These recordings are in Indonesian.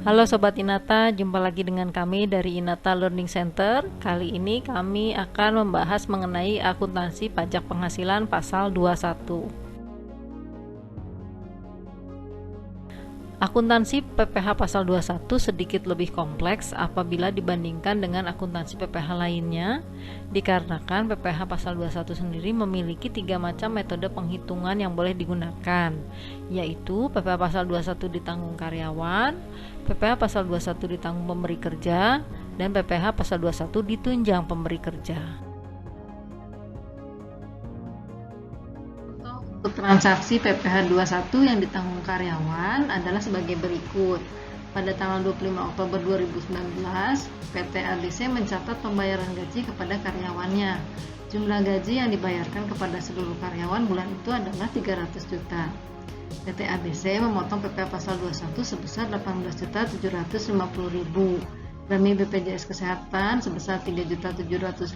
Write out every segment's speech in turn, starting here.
Halo Sobat Inata, jumpa lagi dengan kami dari Inata Learning Center. Kali ini kami akan membahas mengenai akuntansi pajak penghasilan pasal 21. Akuntansi PPh pasal 21 sedikit lebih kompleks apabila dibandingkan dengan akuntansi PPh lainnya, dikarenakan PPh pasal 21 sendiri memiliki 3 macam metode penghitungan yang boleh digunakan, yaitu PPh pasal 21 ditanggung karyawan, PPh pasal 21 ditanggung pemberi kerja, dan PPh pasal 21 ditunjang pemberi kerja. Untuk transaksi PPh 21 yang ditanggung karyawan adalah sebagai berikut. Pada tanggal 25 Oktober 2019, PT ABC mencatat pembayaran gaji kepada karyawannya. Jumlah gaji yang dibayarkan kepada seluruh karyawan bulan itu adalah 300 juta. PT ABC memotong PPh pasal 21 sebesar 18.750.000. Premi BPJS Kesehatan sebesar 3.750.000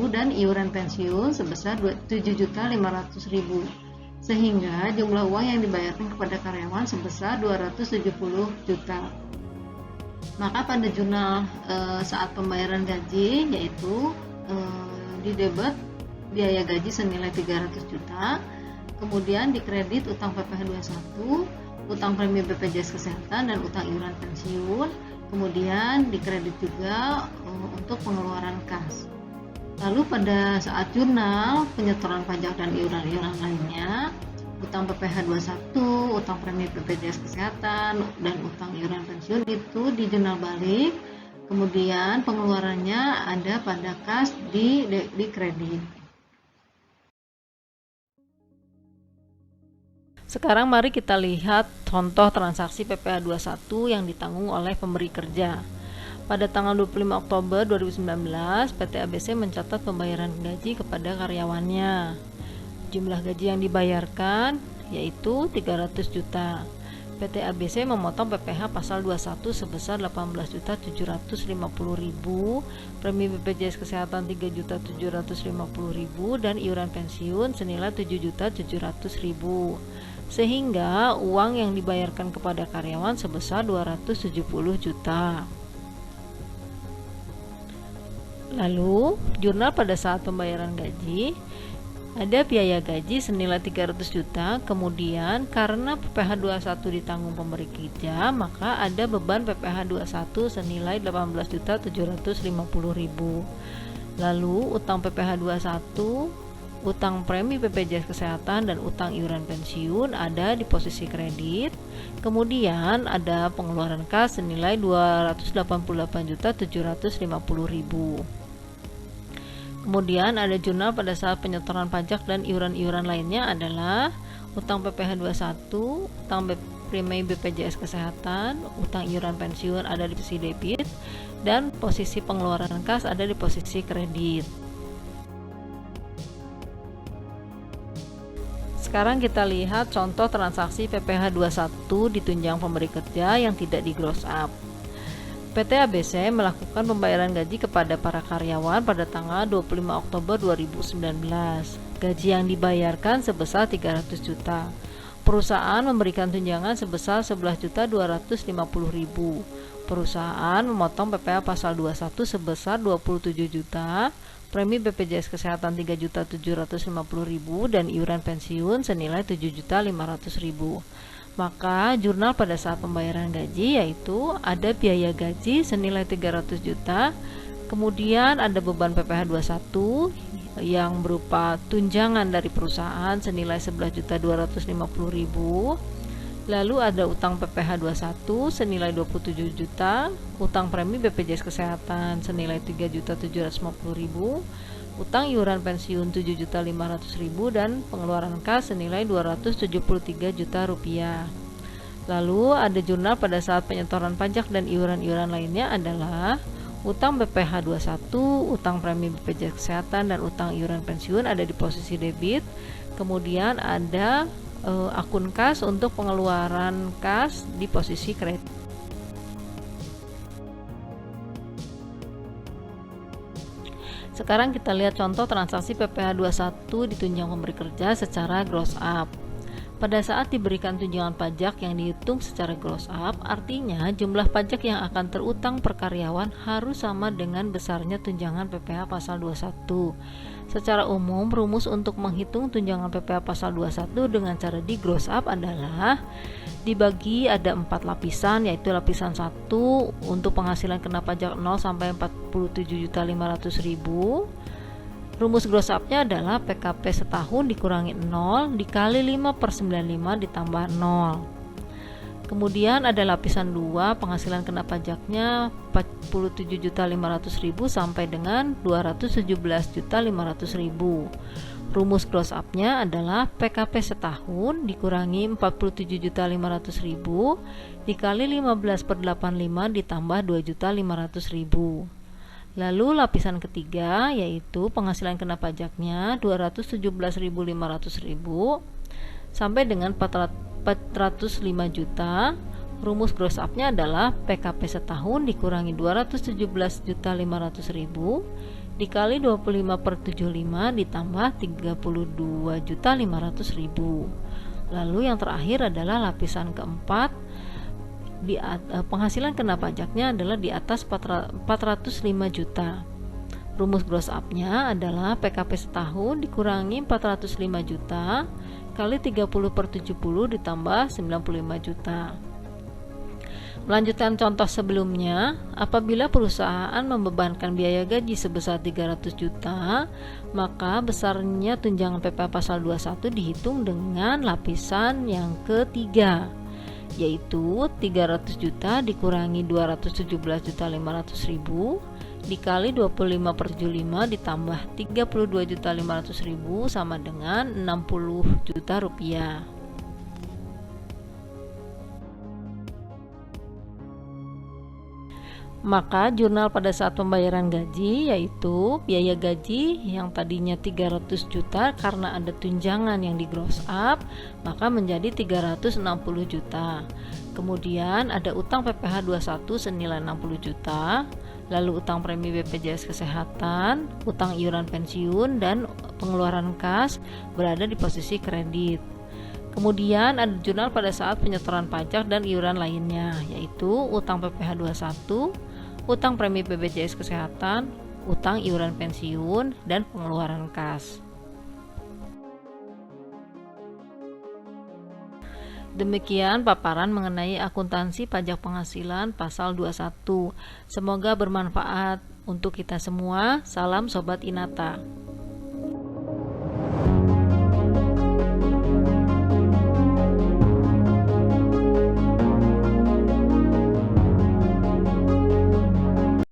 dan iuran pensiun sebesar 7.500.000. Sehingga jumlah uang yang dibayarkan kepada karyawan sebesar 270 juta. Maka pada jurnal saat pembayaran gaji yaitu didebet biaya gaji senilai 300 juta, kemudian dikredit utang PPh 21, utang premi BPJS Kesehatan dan utang iuran pensiun, kemudian dikredit juga untuk pengeluaran kas. Lalu pada saat jurnal penyetoran pajak dan iuran-iuran lainnya, utang PPh 21, utang premi BPJS Kesehatan, dan utang iuran pensiun itu di jurnal balik, kemudian pengeluarannya ada pada kas di kredit. Sekarang mari kita lihat contoh transaksi PPh 21 yang ditanggung oleh pemberi kerja. Pada tanggal 25 Oktober 2019, PT ABC mencatat pembayaran gaji kepada karyawannya. Jumlah gaji yang dibayarkan yaitu 300 juta. PT ABC memotong PPh pasal 21 sebesar 18.750.000, premi BPJS Kesehatan 3.750.000 dan iuran pensiun senilai 7.700.000. Sehingga uang yang dibayarkan kepada karyawan sebesar 270 juta. Lalu, jurnal pada saat pembayaran gaji, ada biaya gaji senilai 300 juta, kemudian karena PPh 21 ditanggung pemberi kerja, maka ada beban PPh 21 senilai 18.750.000. Lalu, utang PPh 21, utang premi BPJS Kesehatan dan utang iuran pensiun ada di posisi kredit. Kemudian ada pengeluaran kas senilai 288.750.000. Kemudian ada jurnal pada saat penyetoran pajak dan iuran-iuran lainnya adalah utang PPh 21, utang premi BPJS Kesehatan, utang iuran pensiun ada di posisi debit, dan posisi pengeluaran kas ada di posisi kredit. Sekarang kita lihat contoh transaksi PPh 21 ditunjang pemberi kerja yang tidak di gross up. PT ABC melakukan pembayaran gaji kepada para karyawan pada tanggal 25 Oktober 2019. Gaji yang dibayarkan sebesar 300 juta. Perusahaan memberikan tunjangan sebesar 11.250.000. Perusahaan memotong PPh pasal 21 sebesar 27 juta, premi BPJS Kesehatan 3.750.000 dan iuran pensiun senilai 7.500.000. Maka jurnal pada saat pembayaran gaji yaitu ada biaya gaji senilai 300 juta, kemudian ada beban PPh 21 yang berupa tunjangan dari perusahaan senilai 11.250.000, lalu ada utang PPh 21 senilai 27 juta, utang premi BPJS Kesehatan senilai 3.750.000, utang iuran pensiun 7.500.000 dan pengeluaran kas senilai 273 juta rupiah. Lalu ada jurnal pada saat penyetoran pajak dan iuran-iuran lainnya adalah utang BPh 21, utang premi BPJS Kesehatan dan utang iuran pensiun ada di posisi debit. Kemudian ada akun kas untuk pengeluaran kas di posisi kredit. Sekarang kita lihat contoh transaksi PPh 21 ditunjang pemberi kerja secara gross up. Pada saat diberikan tunjangan pajak yang dihitung secara gross up, artinya jumlah pajak yang akan terutang per karyawan harus sama dengan besarnya tunjangan PPh pasal 21. Secara umum, rumus untuk menghitung tunjangan PPh pasal 21 dengan cara di gross up adalah dibagi ada 4 lapisan, yaitu lapisan 1 untuk penghasilan kena pajak 0 sampai 47.500.000. Rumus gross up-nya adalah PKP setahun dikurangi 0 dikali 5/95 ditambah 0. Kemudian ada lapisan 2, penghasilan kena pajaknya 47.500.000 sampai dengan 217.500.000. Rumus gross up-nya adalah PKP setahun dikurangi 47.500.000 dikali 15/85 ditambah 2.500.000. Lalu lapisan ketiga yaitu penghasilan kena pajaknya 217.500.000 sampai dengan 405 juta. Rumus gross up-nya adalah PKP setahun dikurangi 217.500.000 dikali 25/75 ditambah 32.500.000. Lalu yang terakhir adalah lapisan keempat, penghasilan kena pajaknya adalah di atas 405 juta. Rumus gross up-nya adalah PKP setahun dikurangi 405 juta kali 30/70 ditambah 95 juta. Melanjutkan contoh sebelumnya, apabila perusahaan membebankan biaya gaji sebesar 300 juta, maka besarnya tunjangan PPh pasal 21 dihitung dengan lapisan yang ketiga, yaitu 300 juta dikurangi 217.500.000 dikali 25/75 ditambah 32.500.000 sama dengan 60 juta rupiah. Maka jurnal pada saat pembayaran gaji yaitu biaya gaji yang tadinya 300 juta karena ada tunjangan yang di gross up maka menjadi 360 juta. Kemudian ada utang PPh 21 senilai 60 juta, lalu utang premi BPJS Kesehatan, utang iuran pensiun dan pengeluaran kas berada di posisi kredit. Kemudian ada jurnal pada saat penyetoran pajak dan iuran lainnya yaitu utang PPh 21, utang premi BPJS Kesehatan, utang iuran pensiun, dan pengeluaran kas. Demikian paparan mengenai akuntansi pajak penghasilan pasal 21. Semoga bermanfaat untuk kita semua. Salam Sobat Inata.